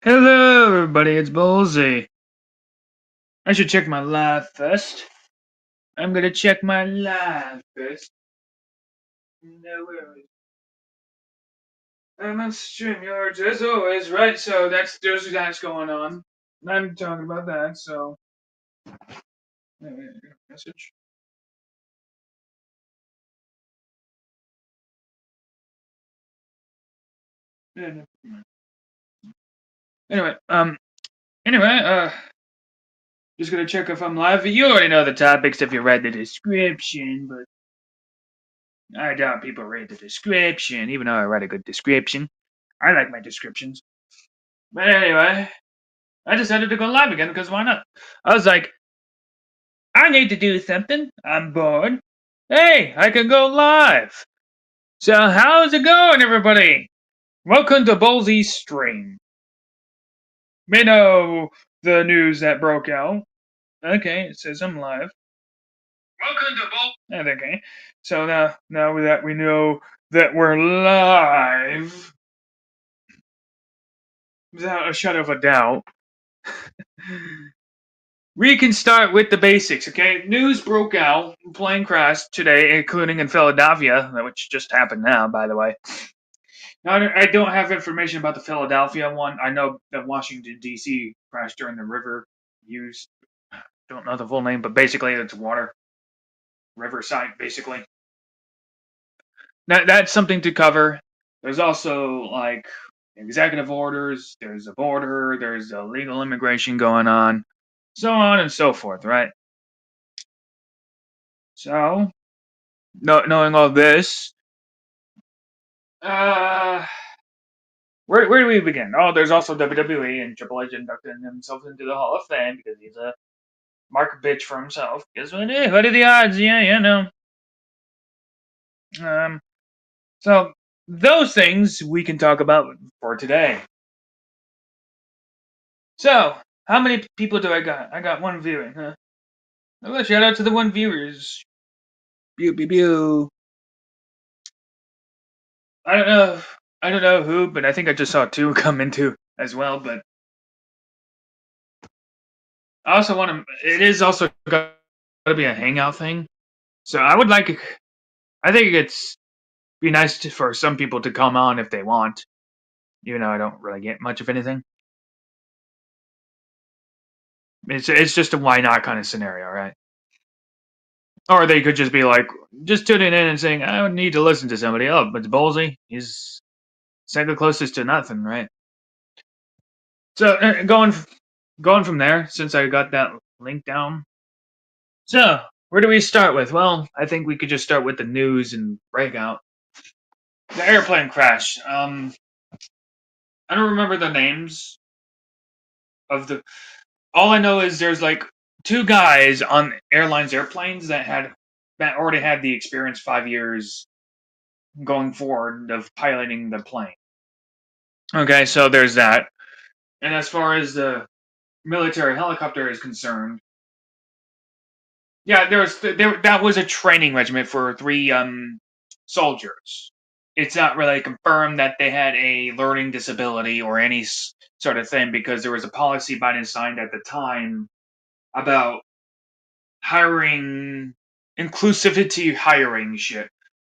Hello, everybody, it's Bullzie. I should check my live first. I'm gonna check my live first. No worries. I'm on StreamYard as always, right? So there's that going on. I'm talking about that, so message. Anyway, just gonna check if I'm live. You already know the topics if you read the description, but I doubt people read the description, even though I write a good description. I like my descriptions. But anyway, I decided to go live again because why not? I was like, I need to do something. I'm bored. Hey, I can go live. So how's it going, everybody? Welcome to Bullzie's stream. We know the news that broke out. Okay, it says I'm live. Welcome to Bull. Okay, so now that we know that we're live, without a shadow of a doubt. We can start with the basics, okay? News broke out, plane crash today, including in Philadelphia, which just happened now, by the way. Now, I don't have information about the Philadelphia one. I know that Washington, D.C. crashed during the river use. Don't know the full name, but basically it's water. Riverside, basically. That's something to cover. There's also, like, executive orders, there's a border, there's illegal immigration going on, so on and so forth, right? So, knowing all this, where do we begin? Oh, there's also WWE, and Triple H inducted himself into the Hall of Fame because he's a market bitch for himself. Guess what? What are the odds? Yeah, you know. So those things we can talk about for today. So, how many people do I got? I got one viewing, huh? Oh, shout out to the one viewers. Pew pew pew. I don't know. I don't know who, but I think I just saw two come into as well. But I also want to. It is also got to be a hangout thing. So I would like. I think it's be nice for some people to come on if they want. Even though I don't really get much of anything. It's just a why not kind of scenario, right? Or they could just be like, just tuning in and saying, I don't need to listen to somebody. Oh, but Bullzie, he's second closest to nothing, right? So going from there, since I got that link down. So where do we start with? Well, I think we could just start with the news and breakout. The airplane crash. I don't remember the names of the. All I know is there's like two guys on airplanes that already had the experience 5 years going forward of piloting the plane. Okay, so there's that. And as far as the military helicopter is concerned, yeah, that was a training regiment for three soldiers. It's not really confirmed that they had a learning disability or any sort of thing because there was a policy Biden signed at the time about hiring inclusivity hiring shit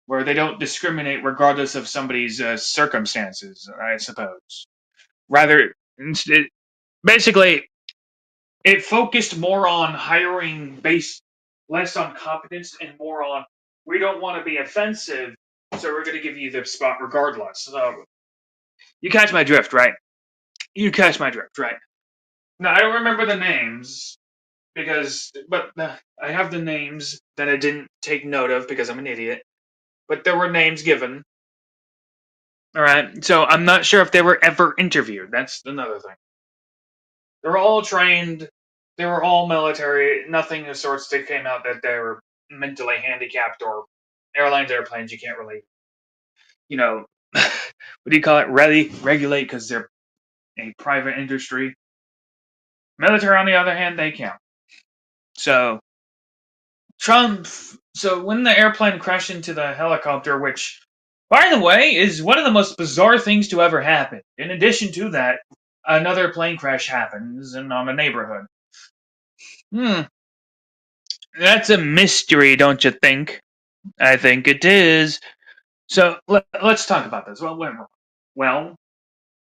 where they don't discriminate regardless of somebody's circumstances, I suppose. Rather, basically, it focused more on hiring based less on competence and more on we don't want to be offensive, so we're going to give you the spot regardless. So you catch my drift, right? You catch my drift, right? Now I don't remember the names but I have the names that I didn't take note of because I'm an idiot. But there were names given. All right, so I'm not sure if they were ever interviewed. That's another thing. They were all trained. They were all military. Nothing of sorts that came out that they were mentally handicapped or airplanes. You can't really, what do you call it? Regulate because they're a private industry. Military, on the other hand, they can. So Trump. So when the airplane crashed into the helicopter, which, by the way, is one of the most bizarre things to ever happen. In addition to that, another plane crash happens on a neighborhood. Hmm, that's a mystery, don't you think? I think it is. So let's talk about this. What went wrong? Well,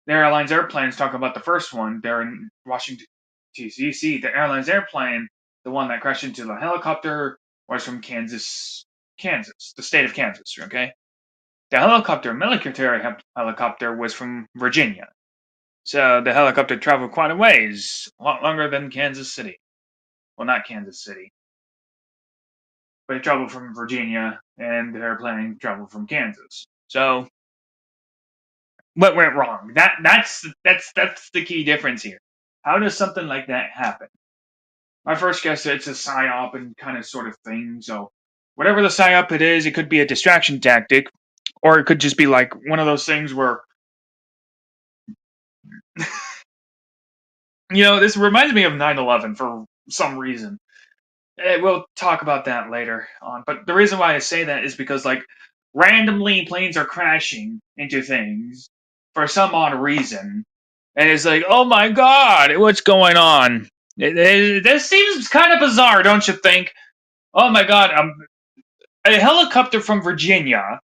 the airline's airplanes, talk about the first one. They're in Washington, D.C. The airline's airplane, the one that crashed into the helicopter, was from Kansas, the state of Kansas. Okay, the helicopter, military helicopter, was from Virginia. So the helicopter traveled quite a ways, a lot longer than Kansas City. Well, not Kansas City, but it traveled from Virginia, and the airplane traveled from Kansas. So what went wrong? That's the key difference here. How does something like that happen? My first guess is it's a psyop and kind of sort of thing. So whatever the psyop it is, it could be a distraction tactic, or it could just be like one of those things where this reminds me of 9/11 for some reason. We'll talk about that later on. But the reason why I say that is because like randomly planes are crashing into things for some odd reason, and it's like, oh my god, what's going on? This seems kind of bizarre, don't you think? Oh my god, a helicopter from Virginia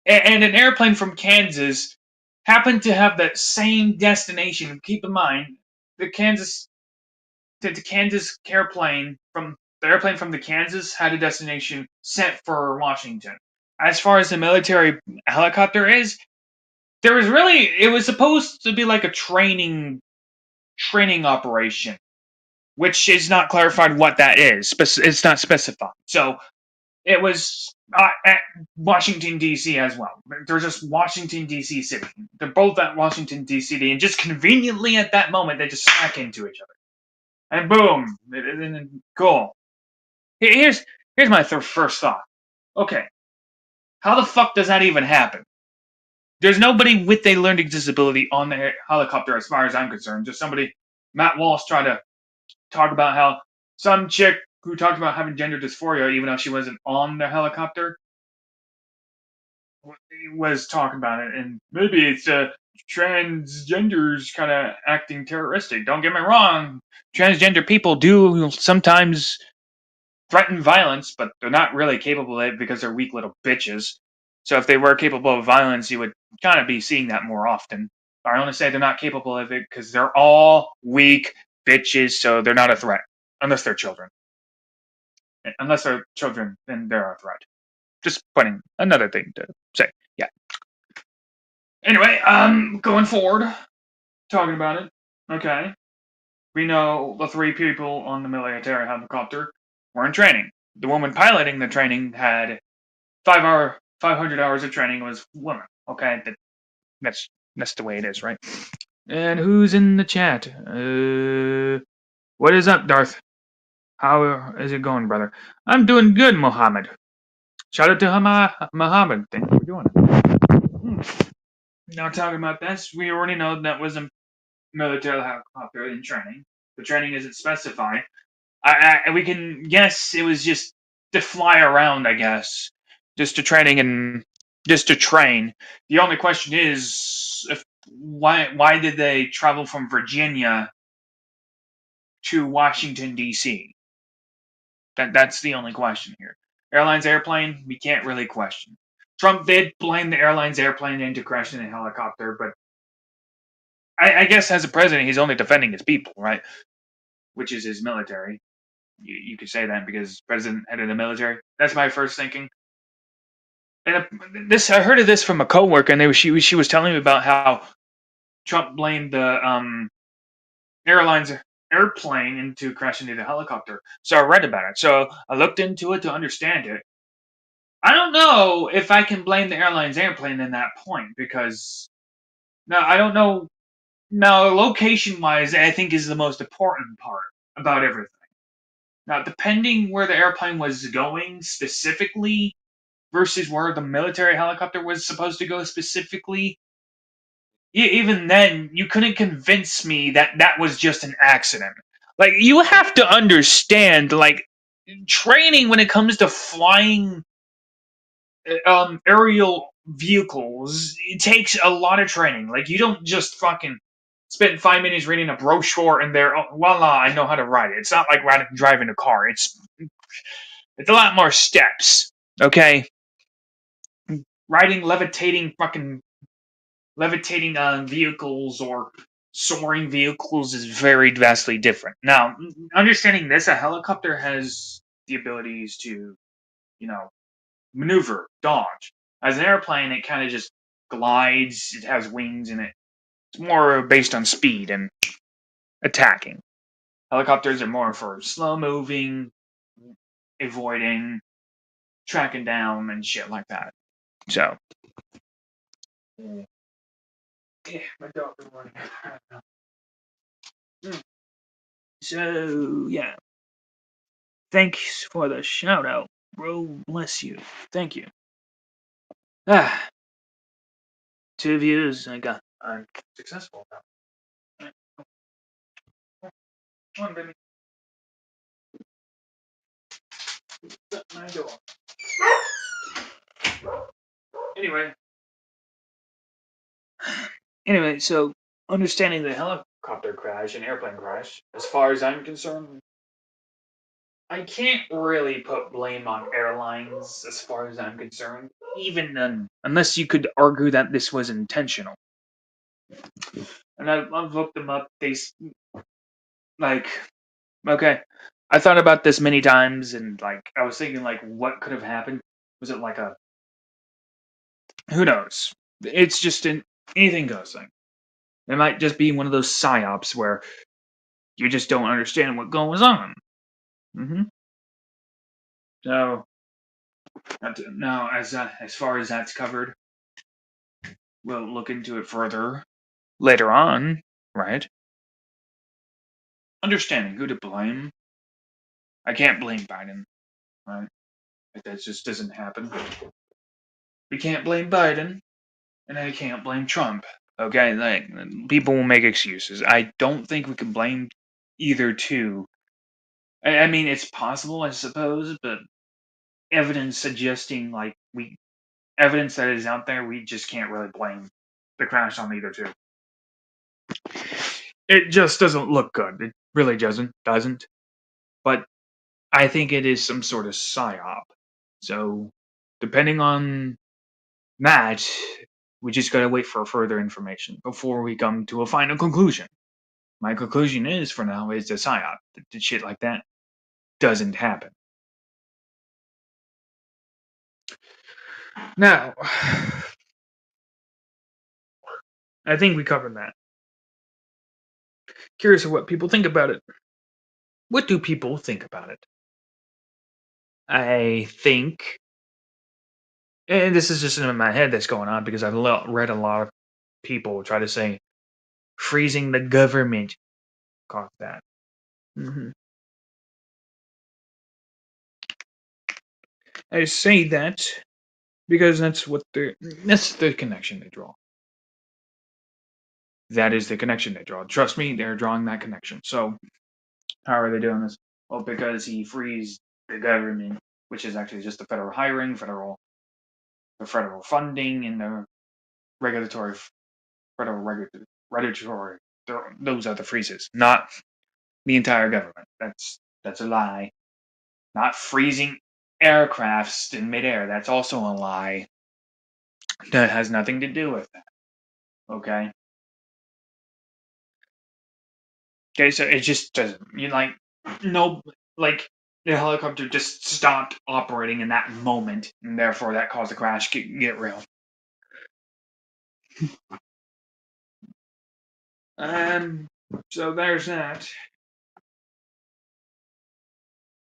and an airplane from Kansas happen to have that same destination. Keep in mind, the Kansas airplane from the airplane from the Kansas had a destination set for Washington. As far as the military helicopter is, it was supposed to be like a training operation, which is not clarified what that is. It's not specified. So it was at Washington D.C. as well. They're just Washington D.C. City. They're both at Washington D.C. and just conveniently at that moment they just smack into each other. And boom, cool. Here's my first thought. Okay, how the fuck does that even happen? There's nobody with a learning disability on the helicopter, as far as I'm concerned. Just somebody. Matt Walsh tried to talk about how some chick who talked about having gender dysphoria, even though she wasn't on the helicopter, was talking about it, and maybe it's transgenders kind of acting terroristic. Don't get me wrong, transgender people do sometimes threaten violence, but they're not really capable of it because they're weak little bitches. So if they were capable of violence, you would kind of be seeing that more often. I want to say they're not capable of it because they're all weak bitches, so they're not a threat unless they're children. Unless they're children, then they're a threat. Just pointing another thing to say. Yeah. Anyway, going forward, talking about it. Okay. We know the 3 people on the military helicopter were in training. The woman piloting the training had 500 hours of training, was woman. Okay, that's the way it is, right? And who's in the chat? What is up, Darth? How is it going, brother? I'm doing good, Mohammed. Shout out to Mohammed. Thank you for doing it. Now talking about this, we already know that was a military helicopter in training. The training isn't specified. We can guess it was just to fly around, I guess, just to training and just to train. The only question is, why did they travel from Virginia to Washington D.C.? That's the only question here. Airline's airplane, we can't really question. Trump did blame the airline's airplane into crashing a helicopter, but I guess as a president, he's only defending his people, right? Which is his military. You could say that because president head of the military. That's my first thinking. And I heard of this from a coworker, and she was telling me about how Trump blamed the airline's airplane into crashing into the helicopter. So I read about it. So I looked into it to understand it. I don't know if I can blame the airline's airplane in that point because now I don't know. Now, location-wise, I think is the most important part about everything. Now, depending where the airplane was going specifically versus where the military helicopter was supposed to go specifically, even then, you couldn't convince me that that was just an accident. Like, you have to understand, like, training when it comes to flying aerial vehicles, it takes a lot of training. Like, you don't just fucking spent 5 minutes reading a brochure and there, oh, voila, I know how to ride it. It's not like driving a car. It's a lot more steps. Okay, riding levitating vehicles or soaring vehicles is very vastly different. Now, understanding this, a helicopter has the abilities to, maneuver, dodge. As an airplane, it kind of just glides. It has wings, and it's more based on speed and attacking. Helicopters are more for slow moving, avoiding, tracking down, and shit like that. So, yeah, my dog is running. So, yeah. Thanks for the shout out, bro. Bless you. Thank you. Ah, 2 views. I'm successful now. Come on, baby. Shut my door. Anyway. So understanding the helicopter crash and airplane crash, as far as I'm concerned, I can't really put blame on airlines as far as I'm concerned, even unless you could argue that this was intentional. And I've looked them up. Like, okay, I thought about this many times, and I was thinking, what could have happened? Was it who knows? It's just anything goes thing. It might just be one of those psyops where you just don't understand what goes on. Mm-hmm. So now, as far as that's covered, we'll look into it further later on, right? Understanding who to blame. I can't blame Biden, right? That just doesn't happen. We can't blame Biden, and I can't blame Trump. Okay, people will make excuses. I don't think we can blame either two. I mean, it's possible, I suppose, but evidence suggesting evidence that is out there, we just can't really blame the crash on either two. It just doesn't look good. It really doesn't. But I think it is some sort of psyop. So, depending on that, we just gotta wait for further information before we come to a final conclusion. My conclusion is, for now, is a psyop. That shit like that doesn't happen. Now, I think we covered that. Curious of what people think about it. What do people think about it? I think, and this is just in my head that's going on because I've read a lot of people try to say freezing the government caused that. Mm-hmm. I say that because that's the connection they draw. That is the connection they draw. Trust me, they're drawing that connection. So, how are they doing this? Well, because he frees the government, which is actually just the federal hiring, the federal funding, and the regulatory, federal regulatory. Those are the freezes, not the entire government. That's a lie. Not freezing aircrafts in midair. That's also a lie. That has nothing to do with that. Okay. Okay, so it just doesn't. No, like the helicopter just stopped operating in that moment, and therefore that caused the crash. Get real. So there's that.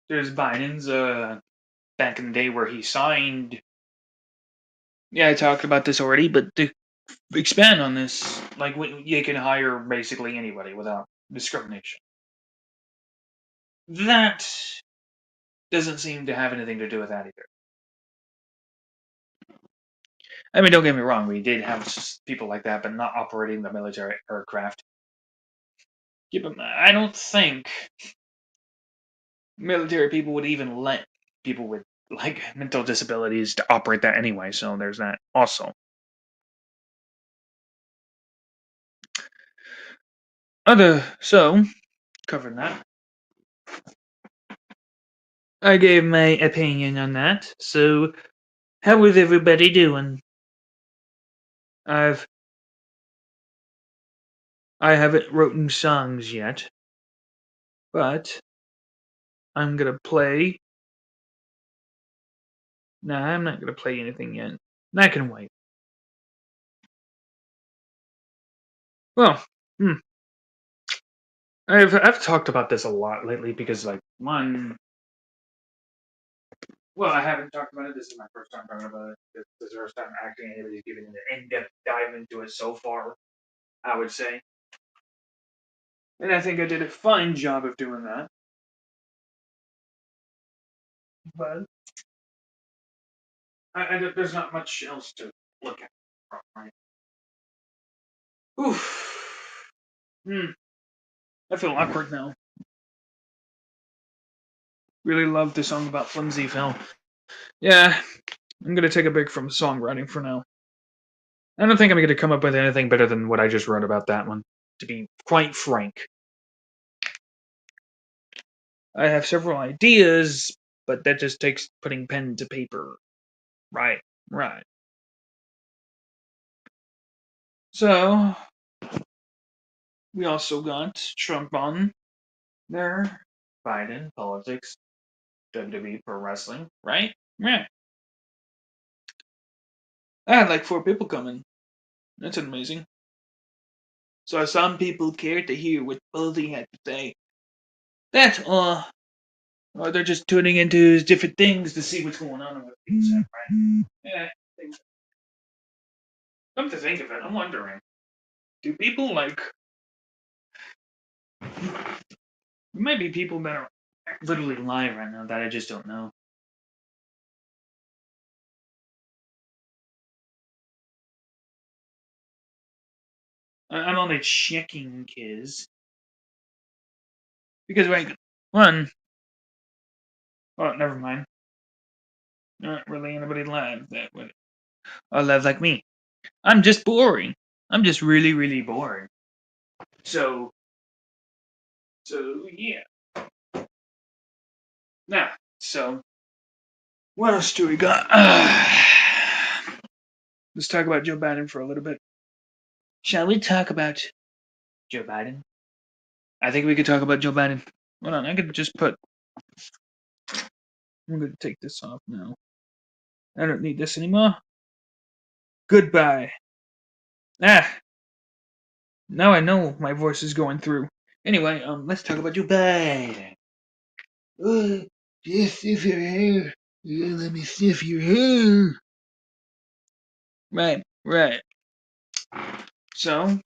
There's Biden's back in the day where he signed. Yeah, I talked about this already, but to expand on this, you can hire basically anybody without discrimination. That doesn't seem to have anything to do with that either. I mean, don't get me wrong, we did have people like that, but not operating the military aircraft. I don't think military people would even let people with mental disabilities to operate that anyway, so there's that also. So, covering that, I gave my opinion on that. So, how is everybody doing? I've I haven't written songs yet, but I'm gonna play. Nah, I'm not gonna play anything yet. That can wait. Well, I've talked about this a lot lately because like one. Well, I haven't talked about it. This is my first time talking about it. This is the first time actually anybody's giving an in-depth dive into it so far, I would say. And I think I did a fine job of doing that. But there's not much else to look at, right? Oof. I feel awkward now. Really love the song about flimsy Phil. Yeah, I'm gonna take a break from songwriting for now. I don't think I'm gonna come up with anything better than what I just wrote about that one, to be quite frank. I have several ideas, but that just takes putting pen to paper. Right, right. So, we also got Trump on there, Biden, politics, WWE Pro Wrestling, right? Right. I had like 4 people coming. That's amazing. So some people cared to hear what Bullzie had to say. That's all. Or they're just tuning into different things to see what's going on and what people say, right? Yeah. Come to think of it, I'm wondering, do people like? There might be people that are literally live right now that I just don't know. I'm only checking, kids, because like one. Oh, never mind. Not really anybody live that would or live like me. I'm just boring. I'm just really, really boring. So, yeah. Now, so what else do we got? Let's talk about Joe Biden for a little bit. Shall we talk about Joe Biden? I think we could talk about Joe Biden. Hold on, I could just put. I'm going to take this off now. I don't need this anymore. Goodbye. Ah, now I know my voice is going through. Anyway, let's talk about Joe Biden. Just sniff your hair. Let me sniff your hair. Right, right. So,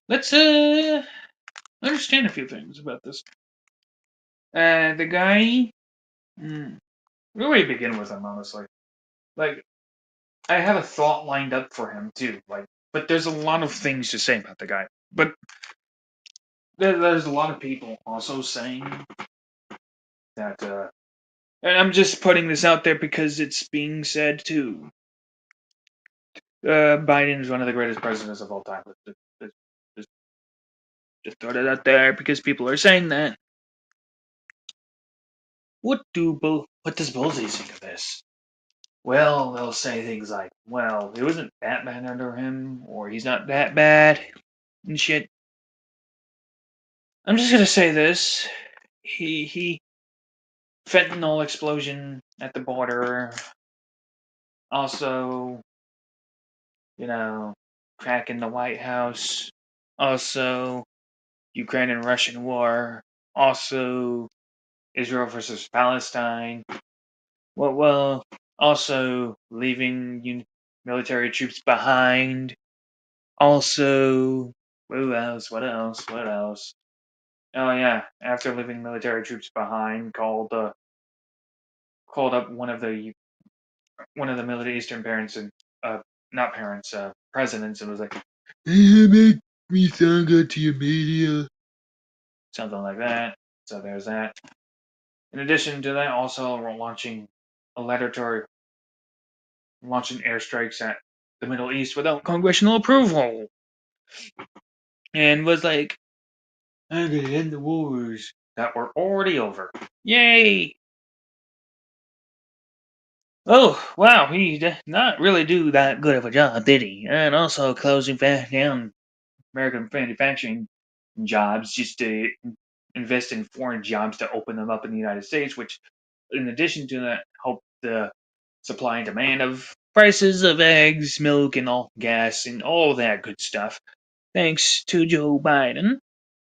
let's understand a few things about this. The guy. Where do we begin with him, honestly? Like, I have a thought lined up for him too. Like, but there's a lot of things to say about the guy. But there's a lot of people also saying that. And I'm just putting this out there because it's being said too. Biden is one of the greatest presidents of all time. Just, just throw it out there because people are saying that. What does Bullzie think of this? Well, they'll say things like, "Well, it wasn't that bad under him," or "He's not that bad," and shit. I'm just gonna say this: he fentanyl explosion at the border. Also, crack in the White House. Also, Ukraine and Russian war. Also, Israel versus Palestine. Well, also leaving military troops behind. Also, who else? What else? What else? Oh yeah, after leaving military troops behind, called up one of the Middle Eastern parents and not parents, presidents, and was like, "Hey, make me sound good to your media," something like that. So there's that. In addition to that, also we're launching airstrikes at the Middle East without congressional approval. and was like, I'm gonna end the wars that were already over. Yay! Oh, wow, he did not really do that good of a job, did he? And also closing down American manufacturing jobs just to invest in foreign jobs to open them up in the United States, which, in addition to that, helped the supply and demand of prices of eggs, milk, and all gas and all that good stuff. Thanks to Joe Biden,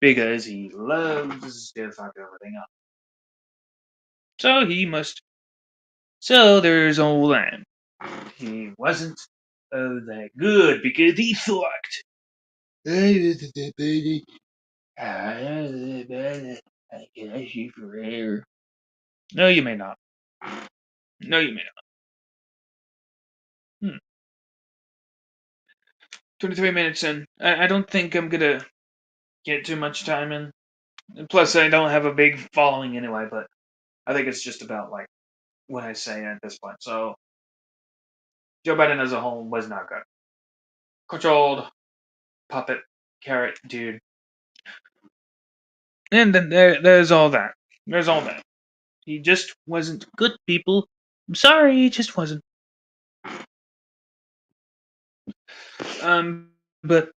because he loves to fuck everything up. So he must. So there's all that. He wasn't that good because he sucked. I can ask you forever. No, you may not. No, you may not. 23 minutes in. I don't think I'm gonna get too much time in. Plus, I don't have a big following anyway, but I think it's just about like what I say at this point. So, Joe Biden as a whole was not good. Controlled, puppet, carrot, dude. And then there's all that. There's all that. He just wasn't good, people. I'm sorry, he just wasn't. But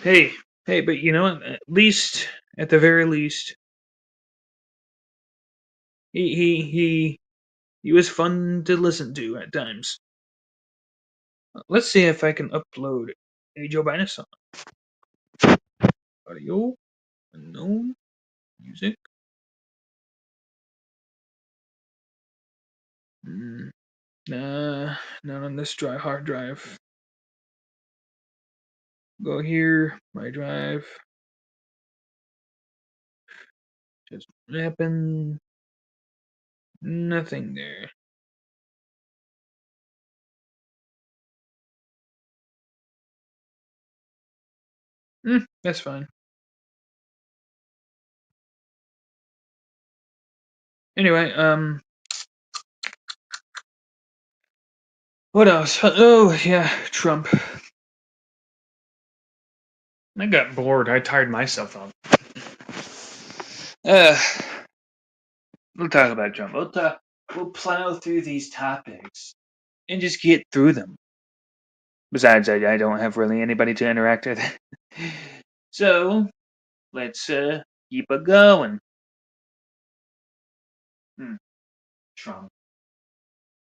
hey, but you know what? At least, at the very least, he was fun to listen to at times. Let's see if I can upload a Joe Biden song. Audio, unknown, music. Not on this hard drive. Go here, my drive. Just happen. Nothing there. That's fine. Anyway, what else? Oh yeah, Trump. I got bored. I tired myself out. We'll talk about Trump. We'll plow through these topics and just get through them. Besides, I don't have really anybody to interact with. So let's keep it going. Trump.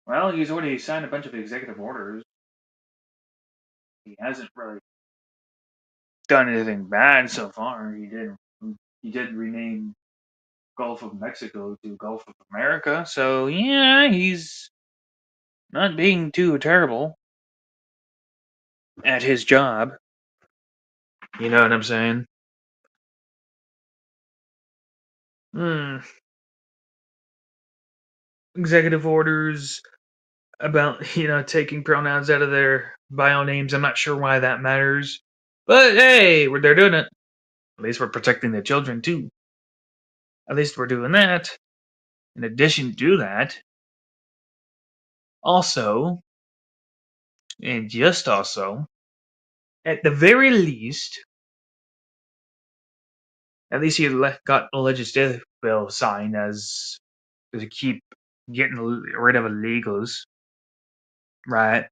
Well, he's already signed a bunch of executive orders. He hasn't really done anything bad so far. He did rename Gulf of Mexico to Gulf of America. So yeah, he's not being too terrible at his job. You know what I'm saying? Executive orders about taking pronouns out of their bio names. I'm not sure why that matters, but hey, they're doing it. At least we're protecting the children too. At least we're doing that. In addition to that, also, and just also, at the very least, at least he got a legislative bill signed as to keep getting rid of illegals. Right.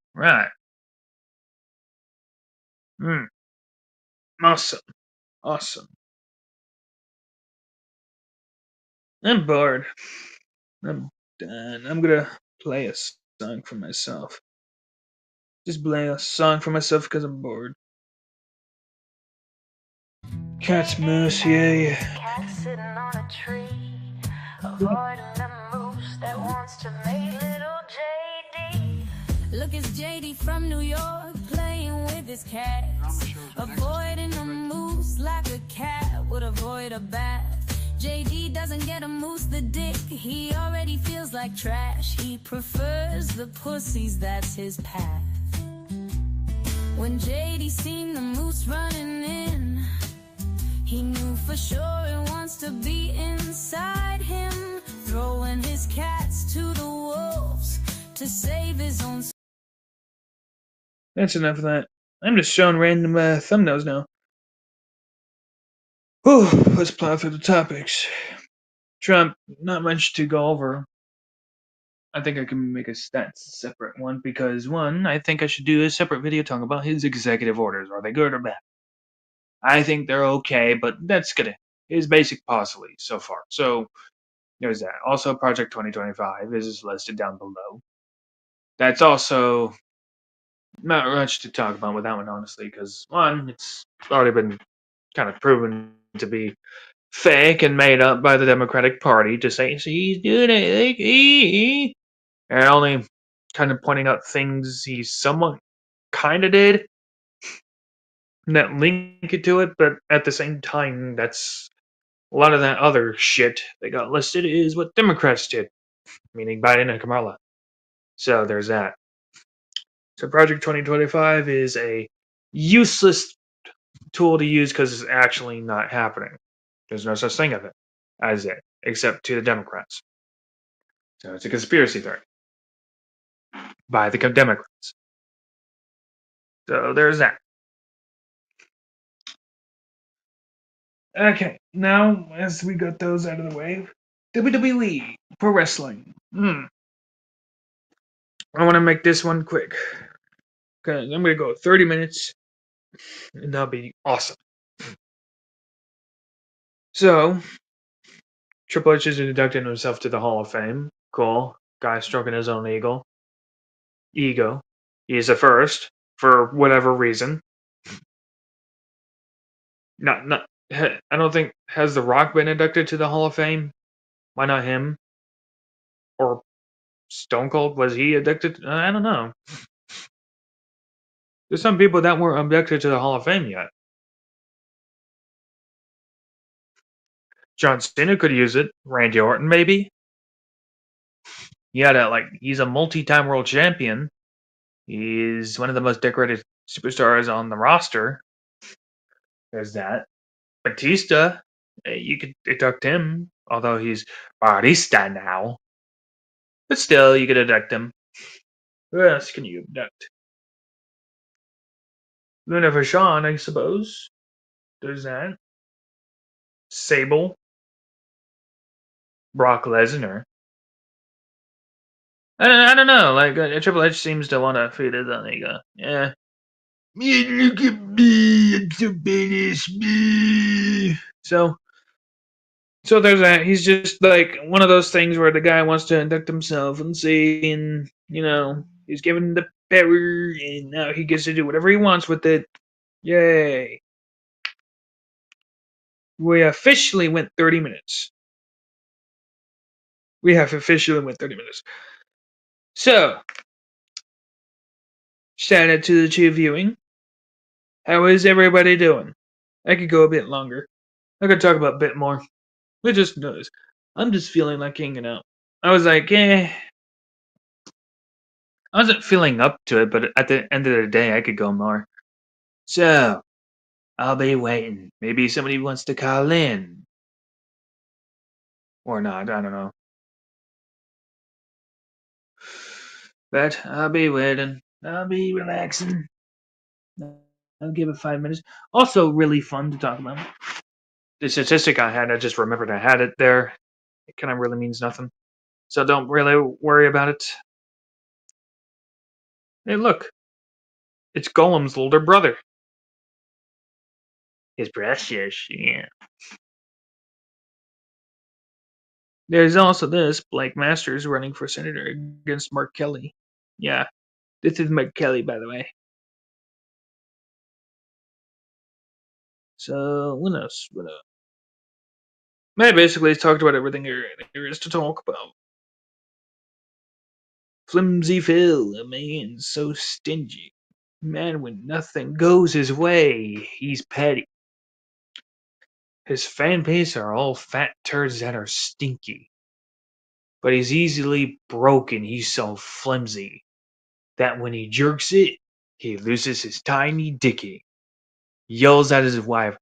Awesome. I'm bored. I'm done. I'm gonna play a song for myself. Just play a song for myself because I'm bored. Cat's moose, yeah. Cat sitting on a tree, avoiding the moose that wants to make little JD. Look, it's JD from New York playing with his cats, avoiding a moose like a cat would avoid a bat. JD doesn't get a moose the dick, he already feels like trash. He prefers the pussies, that's his path. When JD seen the moose running in, he knew for sure it wants to be inside him, throwing his cats to the wolves to save his own. That's enough of that. I'm just showing random thumbnails now. Whew, let's plow through the topics. Trump, not much to go over. I think I can make a stats separate one because one, I think I should do a separate video talking about his executive orders. Are they good or bad? I think they're okay, but that's good. His basic policy so far. So there's that. Also, Project 2025 is listed down below. That's also not much to talk about with that one, honestly, because one, it's already been kind of proven to be fake and made up by the Democratic Party to say, see, he's doing it, and only kind of pointing out things he somewhat kind of did that link it to it, but at the same time, that's a lot of that other shit that got listed is what Democrats did, meaning Biden and Kamala. So there's that. So Project 2025 is a useless tool to use because it's actually not happening. There's no such thing of it as it, except to the Democrats. So it's a conspiracy theory by the Democrats. So there's that. Okay, now as we got those out of the way, WWE Pro Wrestling. I want to make this one quick because I'm gonna go 30 minutes, and that'll be awesome. So Triple H is inducting himself to the Hall of Fame. Cool. Guy stroking his own ego. He is a first for whatever reason. Not. I don't think has The Rock been inducted to the Hall of Fame. Why not him? Or Stone Cold, was he inducted? I don't know. There's some people that weren't inducted to the Hall of Fame yet. John Cena could use it. Randy Orton, maybe. Yeah, he's a multi-time world champion. He's one of the most decorated superstars on the roster. There's that. Batista, you could induct him, although he's Batista now. But still, you could induct him. Who else can you induct? Luna Vachon, I suppose. There's that. Sable. Brock Lesnar. I don't know. Triple H seems to want to feed his own ego. Yeah. Look at me, I'm so badass. Me. So there's that. He's just like one of those things where the guy wants to induct himself and saying, he's given the power and now he gets to do whatever he wants with it. Yay. We officially went 30 minutes. We have officially went 30 minutes. So, shout out to the two viewing. How is everybody doing? I could go a bit longer. I could talk about a bit more. It just knows. I'm just feeling like hanging out. I was like, I wasn't feeling up to it, but at the end of the day, I could go more. So, I'll be waiting. Maybe somebody wants to call in. Or not, I don't know. But I'll be waiting. I'll be relaxing. I'll give it 5 minutes. Also, really fun to talk about. The statistic I had, I just remembered I had it there. It kind of really means nothing. So don't really worry about it. Hey, look. It's Golem's older brother. His precious, yeah. There's also this Blake Masters running for senator against Mark Kelly. Yeah, this is Mark Kelly, by the way. So, what else? I basically talked about everything there is to talk about. Flimsy Phil, a man so stingy. Man, when nothing goes his way, he's petty. His fan base are all fat turds that are stinky. But he's easily broken, he's so flimsy that when he jerks it, he loses his tiny dicky. Yells at his wife,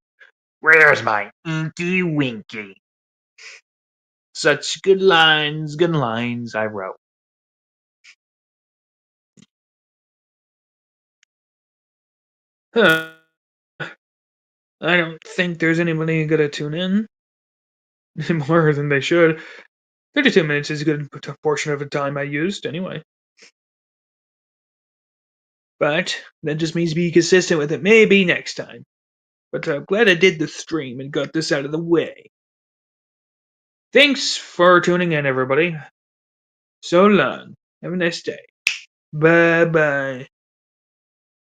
"Where's my inky winky?" Such good lines I wrote. Huh. I don't think there's anybody gonna tune in more than they should. 32 minutes is a good portion of the time I used, anyway. But that just means be consistent with it. Maybe next time. But I'm glad I did the stream and got this out of the way. Thanks for tuning in, everybody. So long. Have a nice day. Bye bye.